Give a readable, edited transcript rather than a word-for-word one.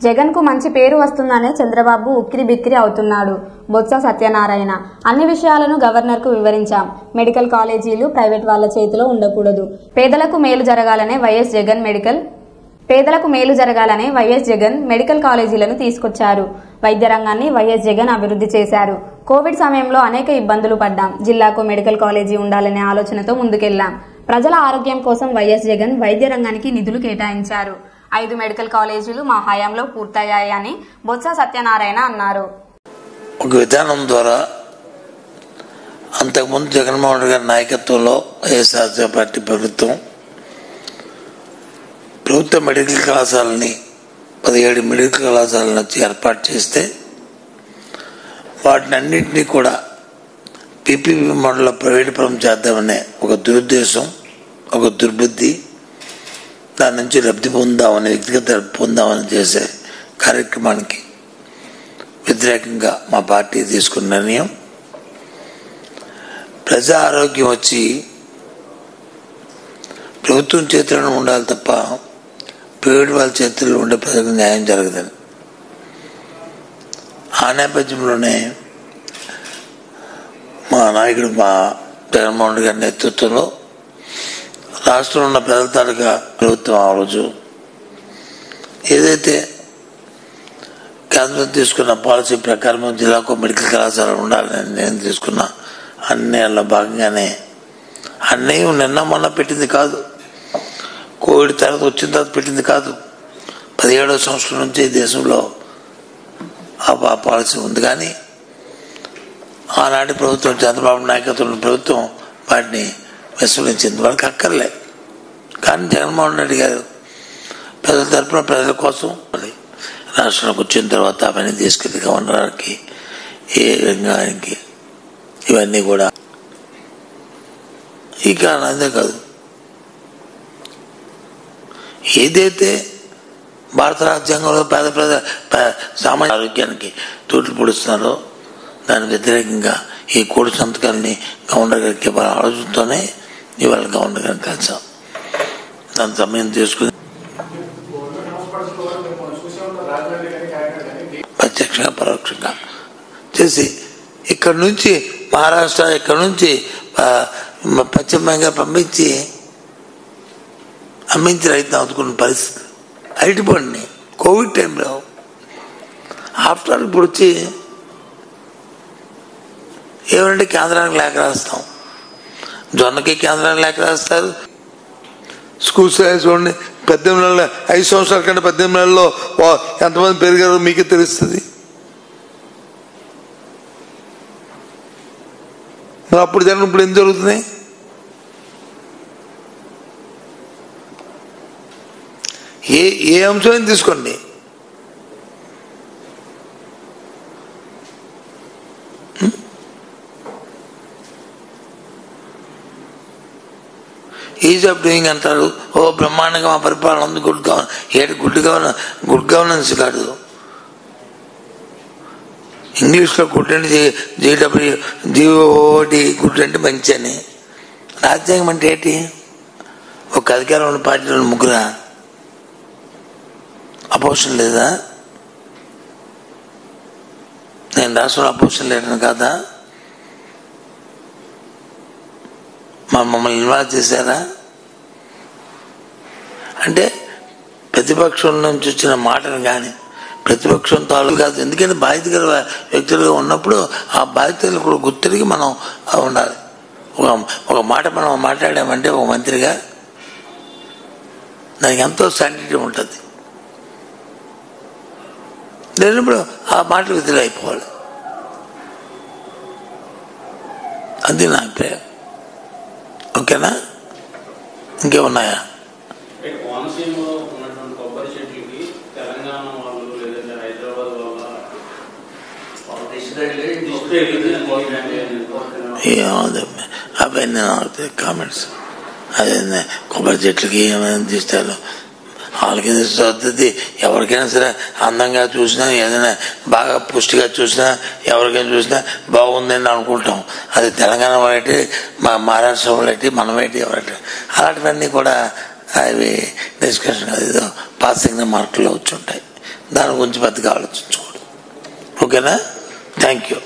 జగన్ కు మంచి పేరు వస్తుందనే చంద్రబాబు ఉక్కిరి బిక్కిరి అవుతున్నాడు. బొత్స సత్యనారాయణ అన్ని విషయాలను గవర్నర్ కు వివరించాం. మెడికల్ కాలేజీలు ప్రైవేట్ వాళ్ల చేతిలో ఉండకూడదు. పేదలకు మేలు జరగాలనే వైఎస్ జగన్ మెడికల్ కాలేజీలను తీసుకొచ్చారు. వైద్య రంగాన్ని వైఎస్ జగన్ అభివృద్ధి చేశారు. కోవిడ్ సమయంలో అనేక ఇబ్బందులు పడ్డాం. జిల్లాకు మెడికల్ కాలేజీ ఉండాలనే ఆలోచనతో ముందుకెళ్లాం. ప్రజల ఆరోగ్యం కోసం వైఎస్ జగన్ వైద్య రంగానికి నిధులు కేటాయించారు. 5 మెడికల్ కాలేజీలు మా హయాంలో పూర్తయ్యాయని బొత్స సత్యనారాయణ అన్నారు. ఒక విధానం ద్వారా అంతకుముందు జగన్మోహన్ రెడ్డి గారి నాయకత్వంలో వైఎస్ఆర్ పార్టీ ప్రభుత్వ మెడికల్ కళాశాలని 17 మెడికల్ కళాశాలను వచ్చి ఏర్పాటు చేస్తే వాటిని అన్నింటినీ కూడా పీపీపీ మోడల్లో ప్రైవేట్ పరం చేద్దామనే ఒక దురుద్దేశం, ఒక దుర్బుద్ధి, దాని నుంచి లబ్ధి పొందామని, వ్యక్తిగత లబ్ధి పొందామని చేసే కార్యక్రమానికి వ్యతిరేకంగా మా పార్టీ తీసుకున్న నిర్ణయం. ప్రజా ఆరోగ్యం వచ్చి ప్రభుత్వం చేతుల్లో ఉండాలి తప్ప ప్రైవేట్ వాళ్ళ చేతుల్లో ఉండే ప్రజలకు న్యాయం జరగదని. ఆ నేపథ్యంలోనే మా నాయకుడు మా జగన్మోహన్ రెడ్డి గారి నేతృత్వంలో రాష్ట్రంలో ఉన్న ప్రజల తాలూకా ప్రభుత్వం ఆ రోజు ఏదైతే కేంద్రం తీసుకున్న పాలసీ ప్రకారం జిల్లాకు మెడికల్ కళాశాల ఉండాలని నేను తీసుకున్న అన్నిలో భాగంగానే అన్నయ్య నిన్న మొన్న పెట్టింది కాదు, కోవిడ్ తర్వాత వచ్చిన తర్వాత పెట్టింది కాదు. 17వ సంవత్సరం నుంచి దేశంలో ఆ పాలసీ ఉంది. కానీ ఆనాటి ప్రభుత్వం, చంద్రబాబు నాయకత్వంలో ప్రభుత్వం వాటిని విస్మరించింది. వాళ్ళకి అక్కర్లే. కానీ జగన్మోహన్ రెడ్డి గారు ప్రజల తరఫున ప్రజల కోసం రాష్ట్రానికి వచ్చిన తర్వాత అవన్నీ తీసుకెళ్లి గవర్నర్కి, ఏ రంగానికి ఇవన్నీ కూడా ఈ కారణం అంతే కాదు. ఏదైతే భారత రాజ్యాంగంలో పేద ప్రజల సామాజిక ఆరోగ్యానికి తూట్లు పొడుస్తున్నారో దానికి వ్యతిరేకంగా ఈ కోడి సంతకాలని గవర్నర్ గారికి ఆలోచనతోనే ఇవాళ గవర్నర్ గారిని కలిసాం. దాని సమయం తీసుకుని ప్రత్యక్షంగా పరోక్షంగా చేసి ఇక్కడ నుంచి మహారాష్ట్ర, ఇక్కడ నుంచి పశ్చిమ బెంగాల్ పంపించి అమ్మించి రైతులు అందుకున్న పరిస్థితి అరటిపండిని కోవిడ్ టైంలో. ఆఫ్టర్ ఆల్ ఇప్పుడు వచ్చి ఏమంటే కేంద్రానికి లేఖ రాస్తాం, జొన్నకి కేంద్రానికి లేఖ రాస్తారు. స్కూల్ సైజ్ చూడండి, 18 నెలల 5 సంవత్సరాల కంటే 18 నెలల్లో ఎంతమంది పెరిగారో మీకే తెలుస్తుంది. మరి అప్పుడు జరగడం ఇప్పుడు ఏం జరుగుతున్నాయి? ఏ అంశమైనా తీసుకోండి, ఈజ్ ఆఫ్ డూయింగ్ అంటారు. బ్రహ్మాండంగా మా పరిపాలన ఉంది, గుడ్ గవర్నెన్స్ కాదు. ఇంగ్లీష్లో గుడ్ అంటే GOD గుడ్ అంటే మంచి అని. రాజ్యాంగం అంటే ఏంటి? ఒక అధికారం ఉన్న పార్టీలో ముగ్గురా? అపోజిషన్ లేదా? నేను రాష్ట్రంలో అపోజిషన్ లీడర్ని కాదా? మమ్మల్ని ఇన్వాల్వ్ చేశారా? అంటే ప్రతిపక్షం నుంచి వచ్చిన మాటను కానీ ప్రతిపక్షం తాలూకు కాదు. ఎందుకంటే బాధ్యత గల వ్యక్తులుగా ఉన్నప్పుడు ఆ బాధ్యతలు కూడా గుర్తిరిగి మనం ఉండాలి. ఒక మాట మనం మాట్లాడామంటే ఒక మంత్రిగా దానికి ఎంతో శాంటిటీ ఉంటుంది. లేనప్పుడు ఆ మాటలు విధులు అయిపోవాలి. అది నా అభిప్రాయం. ఓకేనా? ఇంకేమున్నాయా? అవన్నీ నాకు కామెంట్స్. అదే కొబ్బరి చెట్లకి ఏమైనా తీస్తారు వాళ్ళకి వస్తుంది. ఎవరికైనా సరే అందంగా చూసినా, ఏదైనా బాగా పుష్టిగా చూసినా, ఎవరికైనా చూసినా బాగుందని అనుకుంటాం. అది తెలంగాణ వాళ్ళటి, మహారాష్ట్ర వాళ్ళటి, మనమేటి ఎవరైతే అలాంటివన్నీ కూడా అవి డిస్కషన్ ఏదో పాసింగ్ మార్కుల్లో వచ్చి ఉంటాయి. దాని గురించి పెద్దగా ఆలోచించకూడదు. ఓకేనా? Thank you.